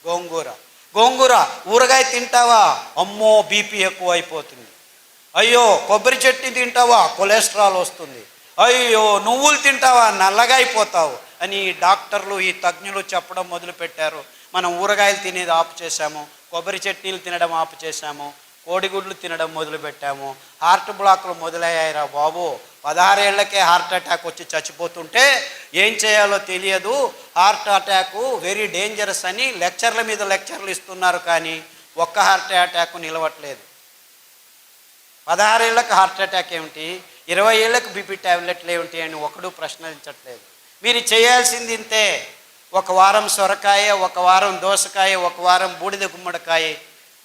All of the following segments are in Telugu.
గోంగూర. గోంగూర ఊరగాయ తింటావా? అమ్మో బీపీ ఎక్కువ అయిపోతుంది. అయ్యో కొబ్బరి చట్నీ తింటావా? కొలెస్ట్రాల్ వస్తుంది. అయ్యో నువ్వులు తింటావా? నల్లగా అయిపోతావు అని డాక్టర్లు ఈ తజ్ఞులు చెప్పడం మొదలుపెట్టారు. మనం ఊరగాయలు తినేది ఆపు చేశాము, కొబ్బరి చట్నీలు తినడం ఆపు చేశాము, కోడిగుడ్లు తినడం మొదలుపెట్టాము. హార్ట్ బ్లాక్లు మొదలయ్యాయిరా బాబు. 16 ఏళ్లకే హార్ట్ అటాక్ వచ్చి చచ్చిపోతుంటే ఏం చేయాలో తెలియదు. హార్ట్ అటాక్ వెరీ డేంజరస్ అని లెక్చర్ల మీద లెక్చర్లు ఇస్తున్నారు, కానీ ఒక్క హార్ట్ అటాక్ నిలవట్లేదు. 16 ఏళ్ళకి హార్ట్ అటాక్ ఏమిటి, 20 ఏళ్ళకు బీపీ ట్యాబ్లెట్లు ఏమిటి అని ఒకడు ప్రశ్నించట్లేదు. మీరు చేయాల్సింది ఇంతే. ఒక వారం సొరకాయ, ఒక వారం దోసకాయ, ఒక వారం బూడిద గుమ్మడికాయ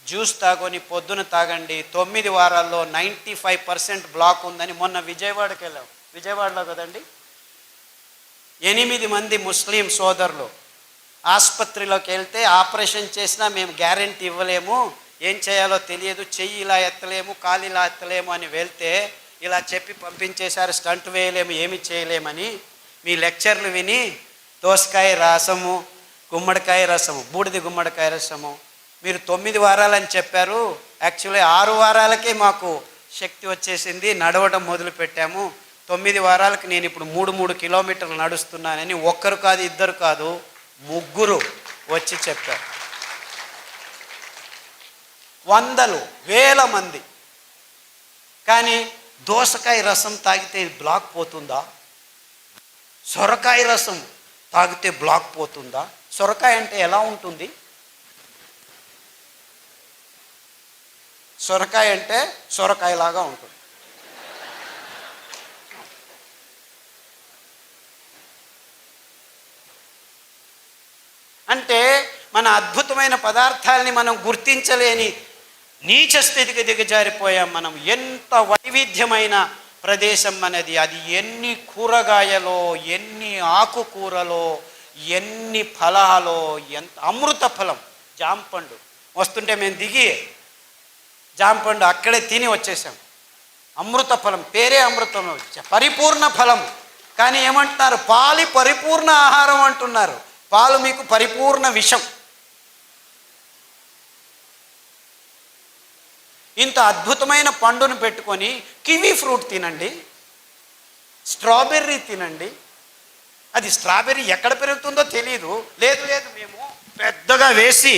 జ్యూస్ తాగొని పొద్దున తాగండి. 9 వారాల్లో 95% బ్లాక్ ఉందని మొన్న విజయవాడకి వెళ్ళాం. విజయవాడలో కదండి, 8 మంది ముస్లిం సోదరులు ఆసుపత్రిలోకి వెళ్తే ఆపరేషన్ చేసినా మేము గ్యారెంటీ ఇవ్వలేము, ఏం చేయాలో తెలియదు, చెయ్యి ఇలా ఎత్తలేము, కాలు ఇలా ఎత్తలేము అని వెళ్తే ఇలా చెప్పి పంపించేశారు. స్టంట్ వేయలేము, ఏమి చేయలేమని. మీ లెక్చర్లు విని దోసకాయ రసము, గుమ్మడికాయ రసము, బూడిద గుమ్మడికాయ రసము మీరు 9 వారాలని చెప్పారు. యాక్చువల్లీ 6 వారాలకే మాకు శక్తి వచ్చేసింది, నడవడం మొదలు పెట్టాము. 9 వారాలకు నేను ఇప్పుడు 3 కిలోమీటర్లు నడుస్తున్నానని ఒక్కరు కాదు, ఇద్దరు కాదు, 3 వచ్చి చెప్పారు. వందలు వేల మంది. కానీ దోసకాయ రసం తాగితే బ్లాక్ పోతుందా? సొరకాయ రసం తాగితే బ్లాక్ పోతుందా? సొరకాయ అంటే ఎలా ఉంటుంది? సొరకాయ అంటే సొరకాయలాగా ఉంటుంది. అంటే మన అద్భుతమైన పదార్థాలని మనం గుర్తించలేని నీచ స్థితికి దిగజారిపోయాం మనం. ఎంత వైవిధ్యమైన ప్రదేశం మనది. అది ఎన్ని కూరగాయలో, ఎన్ని ఆకుకూరలో, ఎన్ని ఫలాలో, ఎంత అమృత ఫలం. జాంపండు వస్తుంటే మేము దిగి జాంపండు అక్కడే తిని వచ్చేసాం. అమృత ఫలం, పేరే అమృతం, పరిపూర్ణ ఫలం. కానీ ఏమంటున్నారు? పాలు పరిపూర్ణ ఆహారం అంటున్నారు. పాలు మీకు పరిపూర్ణ విషం. ఇంత అద్భుతమైన పండును పెట్టుకొని కివీ ఫ్రూట్ తినండి, స్ట్రాబెర్రీ తినండి. అది స్ట్రాబెర్రీ ఎక్కడ పెరుగుతుందో తెలియదు. లేదు లేదు మేము పెద్దగా వేసి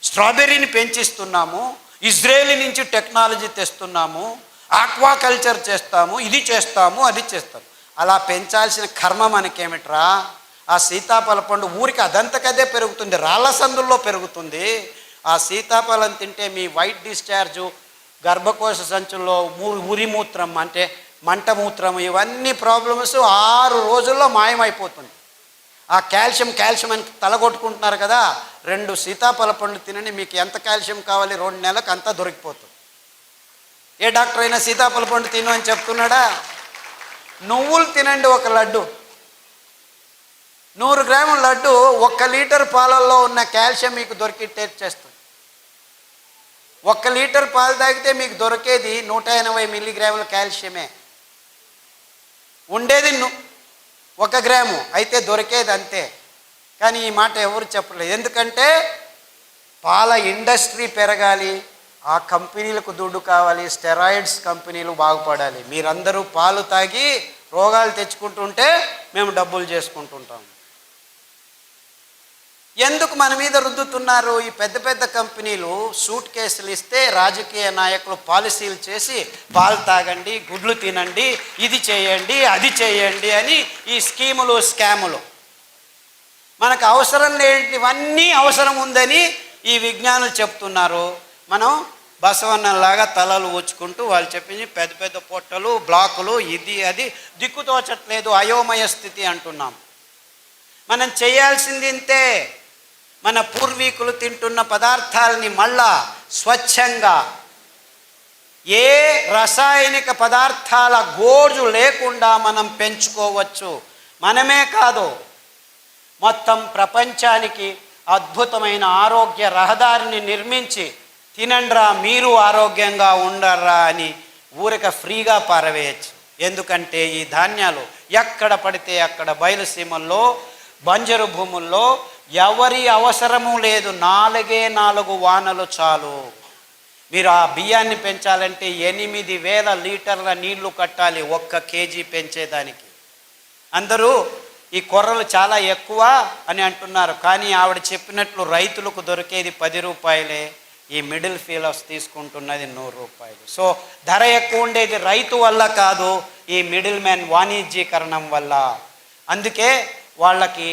స్ట్రాబెర్రీని పెంచిస్తున్నాము, ఇజ్రాయేల్ నుంచి టెక్నాలజీ తెస్తున్నాము, ఆక్వాకల్చర్ చేస్తాము, ఇది చేస్తాము, అది చేస్తాము. అలా పెంచాల్సిన కర్మ మనకేమిట్రా? ఆ సీతాఫల పండు ఊరికి అదంతకదే పెరుగుతుంది, రాళ్ళ సందుల్లో పెరుగుతుంది. ఆ సీతాఫలం తింటే మీ వైట్ డిశ్చార్జు, గర్భకోశ సంచుల్లో ఉరిమూత్రం అంటే మంటమూత్రం, ఇవన్నీ ప్రాబ్లమ్స్ 6 రోజుల్లో మాయమైపోతుంది. ఆ కాల్షియం అని తలగొట్టుకుంటున్నారు కదా, 2 సీతాఫల పండు తినండి, మీకు ఎంత కాల్షియం కావాలి 2 నెలలకు అంతా దొరికిపోతుంది. ఏ డాక్టర్ అయినా సీతాఫల పండు తిను అని చెప్తున్నాడా? నువ్వులు తినండి, 1 లడ్డు, 100 గ్రాముల లడ్డు 1 లీటర్ పాలల్లో ఉన్న కాల్షియం మీకు దొరికి టేస్ట్ చేస్తుంది. 1 లీటర్ పాలు తాగితే మీకు దొరికేది 180 మిల్లీగ్రాముల కాల్షియమే. ఉండేది 1 గ్రాము, అయితే దొరికేది అంతే. కానీ ఈ మాట ఎవరు చెప్పలేదు. ఎందుకంటే పాల ఇండస్ట్రీ పెరగాలి, ఆ కంపెనీలకు దుడ్డు కావాలి, స్టెరాయిడ్స్ కంపెనీలు బాగుపడాలి. మీరందరూ పాలు తాగి రోగాలు తెచ్చుకుంటుంటే మేము డబ్బులు చేసుకుంటుంటాం. ఎందుకు మన మీద రుద్దుతున్నారు? ఈ పెద్ద పెద్ద కంపెనీలు సూట్ కేసులు ఇస్తే రాజకీయ నాయకులు పాలసీలు చేసి పాలు తాగండి, గుడ్లు తినండి, ఇది చేయండి, అది చేయండి అని ఈ స్కీములు, స్కాములు. మనకు అవసరం లేనివన్నీ అవసరం ఉందని ఈ విజ్ఞానులు చెప్తున్నారు. మనం బసవన్నలాగా తలలు ఊచుకుంటూ వాళ్ళు చెప్పింది పెద్ద పెద్ద పొట్టలు, బ్లాకులు, ఇది అది దిక్కుతోచట్లేదు, అయోమయ స్థితి అంటున్నాం. మనం చేయాల్సింది ఇంతే. మన పూర్వీకులు తింటున్న పదార్థాలని మళ్ళా స్వచ్ఛంగా, ఏ రసాయనిక పదార్థాల గోజు లేకుండా మనం పెంచుకోవచ్చు. మనమే కాదు, మొత్తం ప్రపంచానికి అద్భుతమైన ఆరోగ్య రహదారిని నిర్మించి తినండ్రా మీరు ఆరోగ్యంగా ఉండర్రా అని ఊరిక ఫ్రీగా పారవేయచ్చు. ఎందుకంటే ఈ ధాన్యాలు ఎక్కడ పడితే అక్కడ బయలుసీమల్లో, బంజరు భూముల్లో ఎవరి అవసరము లేదు, 4 వానలు చాలు. మీరు ఆ బియ్యాన్ని పెంచాలంటే 8,000 లీటర్ల నీళ్లు కట్టాలి 1 కేజీ పెంచేదానికి. అందరూ ఈ కొర్రలు చాలా ఎక్కువ అని అంటున్నారు, కానీ ఆవిడ చెప్పినట్లు రైతులకు దొరికేది 10 రూపాయలే, ఈ మిడిల్ ఫీలర్స్ తీసుకుంటున్నది 100 రూపాయలు. సో ధర ఎక్కువ ఉండేది రైతు వల్ల కాదు, ఈ మిడిల్ మ్యాన్ వాణిజ్యీకరణం వల్ల. అందుకే వాళ్ళకి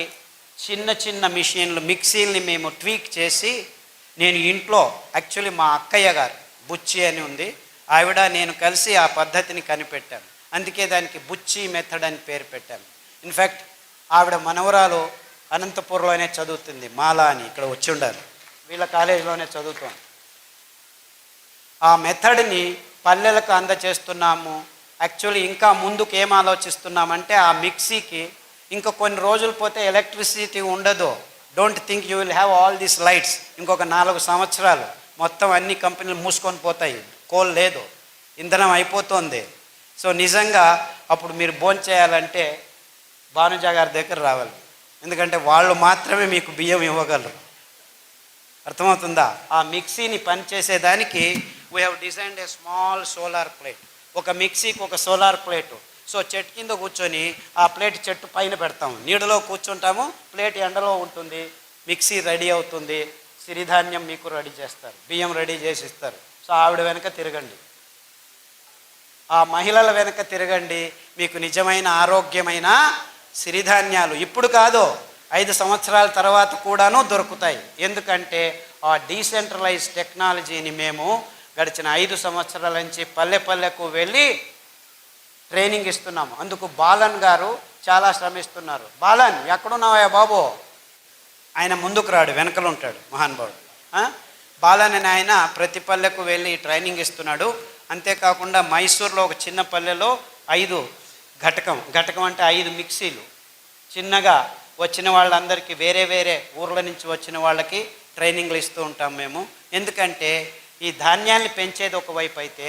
చిన్న చిన్న మిషన్లు, మిక్సీల్ని మేము ట్వీక్ చేసి, నేను ఇంట్లో యాక్చువల్లీ మా అక్కయ్య గారు బుచ్చి అని ఉంది, ఆవిడ నేను కలిసి ఆ పద్ధతిని కనిపెట్టాను. అందుకే దానికి బుచ్చి మెథడ్ అని పేరు పెట్టాను. ఇన్ఫ్యాక్ట్ ఆవిడ మనవరాలు అనంతపూర్లోనే చదువుతుంది, మాలా అని, ఇక్కడ వచ్చి ఉండాలి, వీళ్ళ కాలేజీలోనే చదువుతాను. ఆ మెథడ్ని పల్లెలకు అందచేస్తున్నాము. యాక్చువల్లీ ఇంకా ముందుకు ఏం ఆలోచిస్తున్నామంటే, ఆ మిక్సీకి ఇంకా కొన్ని రోజులు పోతే ఎలక్ట్రిసిటీ ఉండదు. Don't think you will have all these lights. ఇంకొక 4 సంవత్సరాలు మొత్తం అన్ని కంపెనీలు మూసుకొని పోతాయి, కోల్ లేదు, ఇంధనం అయిపోతుంది. సో నిజంగా అప్పుడు మీరు భోంచేయాలంటే భానుజా గారి దగ్గర రావాలి, ఎందుకంటే వాళ్ళు మాత్రమే మీకు బియ్యం ఇవ్వగలరు. అర్థమవుతుందా? ఆ మిక్సీని పనిచేసేదానికి we have designed a small solar plate. ఒక మిక్సీకి ఒక సోలార్ ప్లేటు. సో చెట్టు కింద కూర్చొని ఆ ప్లేట్ చెట్టు పైన పెడతాము, నీడలో కూర్చుంటాము, ప్లేట్ ఎండలో ఉంటుంది, మిక్సీ రెడీ అవుతుంది, సిరిధాన్యం మీకు రెడీ చేస్తారు, బియ్యం రెడీ చేసి ఇస్తారు. సో ఆవిడ వెనక తిరగండి, ఆ మహిళల వెనక తిరగండి, మీకు నిజమైన ఆరోగ్యమైన సిరిధాన్యాలు ఇప్పుడు కాదు 5 సంవత్సరాల తర్వాత కూడాను దొరుకుతాయి. ఎందుకంటే ఆ డీసెంట్రలైజ్ టెక్నాలజీని మేము గడిచిన 5 సంవత్సరాల నుంచి పల్లె పల్లెకు వెళ్ళి ట్రైనింగ్ ఇస్తున్నాము. అందుకు బాలన్ గారు చాలా శ్రమిస్తున్నారు. బాలన్ ఎక్కడున్నావా బాబు? ఆయన ముందుకు రాడు, వెనకలు ఉంటాడు మహానుభావుడు. బాలన్ అని ఆయన ప్రతి పల్లెకు వెళ్ళి ట్రైనింగ్ ఇస్తున్నాడు. అంతేకాకుండా మైసూర్లో ఒక చిన్న పల్లెలో 5 ఘటకం అంటే 5 మిక్సీలు చిన్నగా వచ్చిన వాళ్ళందరికీ, వేరే వేరే ఊర్ల నుంచి వచ్చిన వాళ్ళకి ట్రైనింగ్లు ఇస్తూ ఉంటాం మేము. ఎందుకంటే ఈ ధాన్యాన్ని పెంచేది ఒకవైపు అయితే,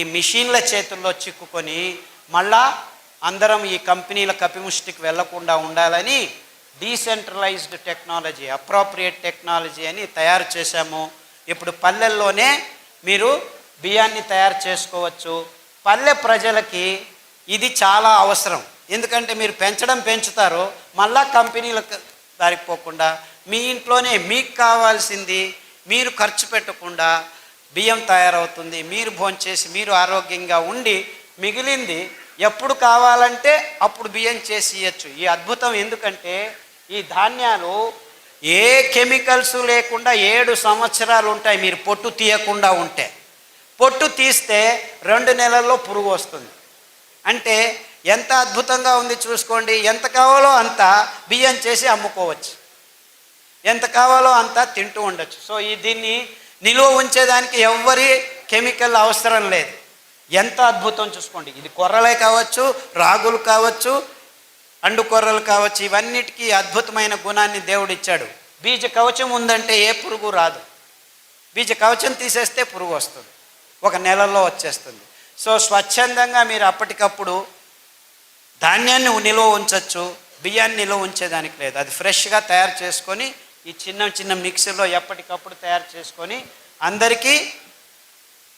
ఈ మిషన్ల చేతుల్లో చిక్కుకొని మళ్ళా అందరం ఈ కంపెనీల కపిముష్టికి వెళ్లకుండా ఉండాలని డీసెంట్రలైజ్డ్ టెక్నాలజీ, అప్రోప్రియేట్ టెక్నాలజీ అని తయారు చేశాము. ఇప్పుడు పల్లెల్లోనే మీరు బియ్యాన్ని తయారు చేసుకోవచ్చు. పల్లె ప్రజలకి ఇది చాలా అవసరం. ఎందుకంటే మీరు పెంచుతారు, మళ్ళా కంపెనీలకు దారిపోకుండా మీ ఇంట్లోనే మీకు కావాల్సింది మీరు ఖర్చు పెట్టకుండా బియ్యం తయారవుతుంది. మీరు భోంచేసి మీరు ఆరోగ్యంగా ఉండి మిగిలింది ఎప్పుడు కావాలంటే అప్పుడు బియ్యం చేసి ఇవ్వచ్చు. ఈ అద్భుతం ఎందుకంటే ఈ ధాన్యాలు ఏ కెమికల్స్ లేకుండా 7 సంవత్సరాలు ఉంటాయి. మీరు పొట్టు తీయకుండా ఉంటే, పొట్టు తీస్తే 2 నెలల్లో పురుగు వస్తుంది. అంటే ఎంత అద్భుతంగా ఉంది చూసుకోండి. ఎంత కావాలో అంత బియ్యం చేసి అమ్ముకోవచ్చు, ఎంత కావాలో అంత తింటూ ఉండొచ్చు. సో దీన్ని నిలువ ఉంచేదానికి ఎవ్వరి కెమికల్ అవసరం లేదు. ఎంత అద్భుతం చూసుకోండి. ఇది కొర్రలే కావచ్చు, రాగులు కావచ్చు, అండు కొర్రలు కావచ్చు, ఇవన్నిటికీ అద్భుతమైన గుణాన్ని దేవుడు ఇచ్చాడు. బీజ కవచం ఉందంటే ఏ పురుగు రాదు. బీజ కవచం తీసేస్తే పురుగు వస్తుంది, 1 నెలలో వచ్చేస్తుంది. సో స్వచ్ఛందంగా మీరు అప్పటికప్పుడు ధాన్యాన్ని నిలువ ఉంచవచ్చు, బియ్యాన్ని నిలువ ఉంచేదానికి లేదు. అది ఫ్రెష్గా తయారు చేసుకొని ఈ చిన్న మిక్సీలో ఎప్పటికప్పుడు తయారు చేసుకొని అందరికీ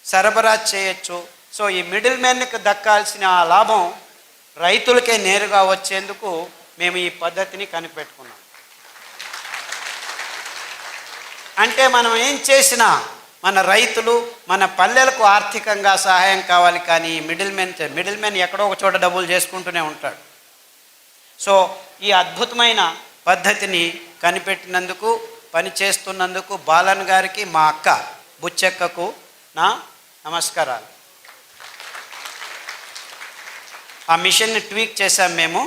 సరఫరా చేయొచ్చు. సో ఈ మిడిల్ మ్యాన్కి దక్కాల్సిన ఆ లాభం రైతులకే నేరుగా వచ్చేందుకు మేము ఈ పద్ధతిని కనిపెట్టుకున్నాం. అంటే మనం ఏం చేసినా మన రైతులు, మన పల్లెలకు ఆర్థికంగా సహాయం కావాలి, కానీ మిడిల్ మ్యాన్ ఎక్కడో ఒక చోట డబ్బులు చేసుకుంటూనే ఉంటాడు. సో ఈ అద్భుతమైన పద్ధతిని కనిపెట్టినందుకు, పనిచేస్తున్నందుకు బాలన్ గారికి, మా అక్క బుచ్చెక్కకు నా నమస్కారాలు. ఆ మిషన్ని ట్వీక్ చేశాం మేము.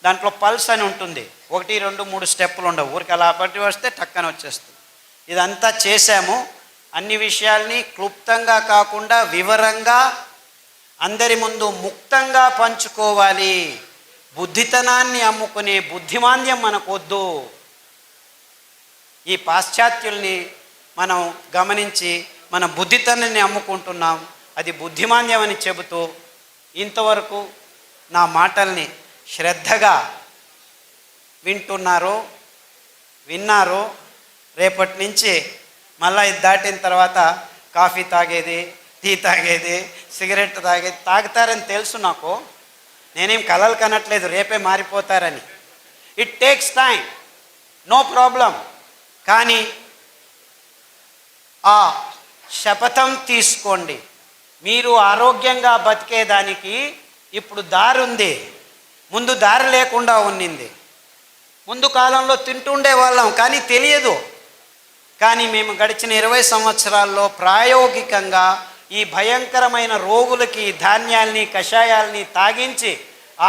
దాంట్లో పల్స్ అని ఉంటుంది, 1, 2, 3 స్టెప్పులు ఉండవు, ఊరికి అలా పట్టి వస్తే టక్కన వచ్చేస్తుంది. ఇదంతా చేశాము. అన్ని విషయాల్ని క్లుప్తంగా కాకుండా వివరంగా అందరి ముందు ముక్తంగా పంచుకోవాలి. బుద్ధితనాన్ని అమ్ముకునే బుద్ధిమాంద్యం మనకొద్దు. ఈ పాశ్చాత్యుల్ని మనం గమనించి మన బుద్ధితనాన్ని అమ్ముకుంటున్నాం, అది బుద్ధిమాంద్యం అని చెబుతూ ఇంతవరకు నా మాటల్ని శ్రద్ధగా వింటున్నారో విన్నారు. రేపటి నుంచి మళ్ళీ ఇది దాటిన తర్వాత కాఫీ తాగేది, టీ తాగేది, సిగరెట్ తాగేది తాగుతారని తెలుసు నాకు. నేనేం కలలు కనట్లేదు రేపే మారిపోతారని. It takes time, no problem. కానీ ఆ శపథం తీసుకోండి. మీరు ఆరోగ్యంగా బతికేదానికి ఇప్పుడు దారి ఉంది, ముందు దారి లేకుండా ఉన్నింది. ముందు కాలంలో తింటుండే వాళ్ళం కానీ తెలియదు. కానీ మేము గడిచిన 20 సంవత్సరాల్లో ప్రాయోగికంగా ఈ భయంకరమైన రోగులకి ధాన్యాల్ని కషాయాల్ని తాగించి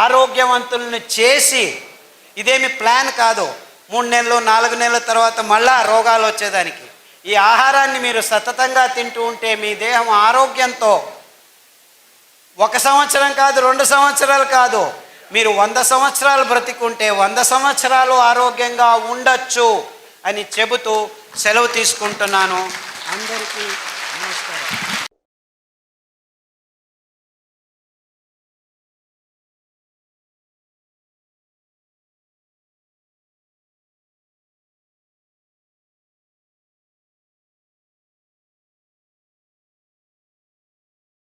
ఆరోగ్యవంతులను చేసి, ఇదేమి ప్లాన్ కాదు 3 నెలలు 4 నెలల తర్వాత మళ్ళా రోగాలు వచ్చేదానికి. ఈ ఆహారాన్ని మీరు సతతంగా తింటూ ఉంటే మీ దేహం ఆరోగ్యంతో 1 సంవత్సరం కాదు, 2 సంవత్సరాలు కాదు, మీరు 100 సంవత్సరాలు బ్రతికుంటే 100 సంవత్సరాలు ఆరోగ్యంగా ఉండొచ్చు అని చెబుతూ సెలవు తీసుకుంటున్నాను. అందరికీ నమస్కారం.